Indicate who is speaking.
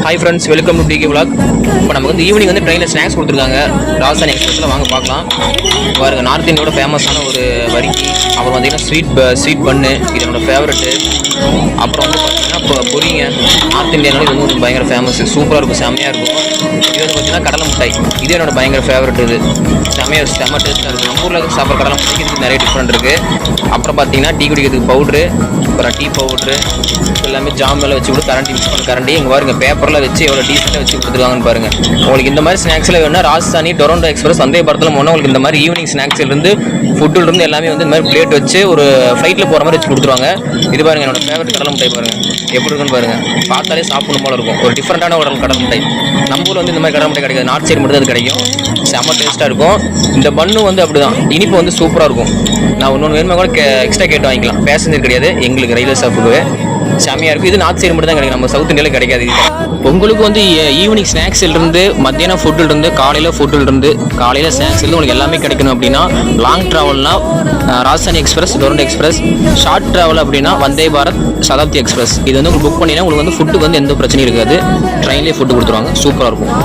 Speaker 1: Hi friends, welcome to DK vlog. இப்போ நமக்கு வந்து ஈவினிங் வந்து ட்ரெயினில் ஸ்நாக்ஸ் கொடுத்துருக்காங்க. ராஜஸ்தானி எக்ஸ்பிரஸில் வாங்க பார்க்கலாம். பாருங்கள், நார்த் இந்தியோட ஃபேமஸான ஒரு வரிக்கி. அப்புறம் பார்த்தீங்கன்னா ஸ்வீட் பன்னு, இது என்னோட ஃபேவரெட்டு. அப்புறம் வந்து பார்த்தீங்கன்னா இப்போ பொரிங்க, நார்த் இந்தியானால இது வந்து பயங்கர ஃபேமஸ், சூப்பராக இருக்கும், செம்மையாக இருக்கும். இது வந்து பார்த்தீங்கன்னா கடலை மிட்டாய், இது என்னோட பயங்கர ஃபேவரெட். இது செம்ம டேஸ்ட்டாக இருக்குது. நம்ம ஊரில் சாப்பிட்ற கடலை மிட்டாய்க்கு இதுக்கு நிறைய டிஃப்ரெண்ட் இருக்குது. அப்புறம் பார்த்தீங்கன்னா டீ குடிக்கிறதுக்கு பவுட்ரு, அப்புறம் டீ பவுட்ரு எல்லாமே ஜாம் மேலே வச்சு விட்டு கரண்டி மிக்ஸ் பண்ண கரண்டி இங்கே பாருங்க, பேப்பரில் வச்சு எவ்வளோ டீசெண்டாக வச்சு கொடுத்துருக்காங்கன்னு பாருங்கள். உங்களுக்கு இந்த மாதிரி ஸ்நாக்ஸில் வேணும்னா ராஜஸ்தானி டொரண்டோ எக்ஸ்பிரஸ் வந்தே பாரத்தில் போனால் உங்களுக்கு இந்த மாதிரி ஈவினிங் ஸ்நாக்ஸ்லேருந்து ஃபுட்டுலேருந்து எல்லாமே வந்து இந்த மாதிரி பிளேட் வச்சு ஒரு ஃப்ளைட்டில் போகிற மாதிரி வச்சு கொடுத்துருவாங்க. இது பாருங்கள், என்னோட ஃபேவரட் கடலை மிட்டாய் பாருங்கள் எப்படி இருக்குன்னு பாருங்கள். பார்த்தாலே சாப்பிடணும் போல இருக்கும். ஒரு டிஃப்ரெண்ட்டான ஒரு கடலை மிட்டாய். நம்ம ஊரில் வந்து இந்த மாதிரி கடலை மிட்டாய் கிடைக்காது, நார்த் சைடு மட்டும் அது கிடைக்கும். செம்ம டேஸ்ட்டாக இருக்கும். இந்த பன்னு வந்து அப்படி தான், இனிப்பு வந்து சூப்பராக இருக்கும். நான் இன்னொன்று வேணுமா கூட எக்ஸ்ட்ரா கேட்டு வாங்கிக்கலாம். பேசஞ்சர் கிடையாது, எங்களுக்கு ரயில்வே ஸ்டாஃபுக்கு செம்மையாக இருக்கும். இது நார்த் சைடு மட்டும் தான் கிடைக்கும், நம்ம சவுத் இந்தியாவில் கிடைக்காது. உங்களுக்கு வந்து ஈவினிங் ஸ்நாக்ஸ்லேருந்து மத்தியானம் ஃபுட்டுலேருந்து காலையில் ஸ்நாக்ஸ்லேருந்து உங்களுக்கு எல்லாமே கிடைக்கணும். அப்படின்னா லாங் ட்ராவல்னா Rajdhani express, Duronto express. Short travel அப்படின்னா வந்தே பாரத், சதாப்தி எக்ஸ்பிரஸ். இது வந்து உங்களுக்கு புக் பண்ணினா உங்களுக்கு வந்து ஃபுட்டுக்கு வந்து எந்த பிரச்சனையும் இருக்காது. ட்ரெயின்லேயே ஃபுட்டு கொடுத்துருவாங்க, சூப்பராக இருக்கும்.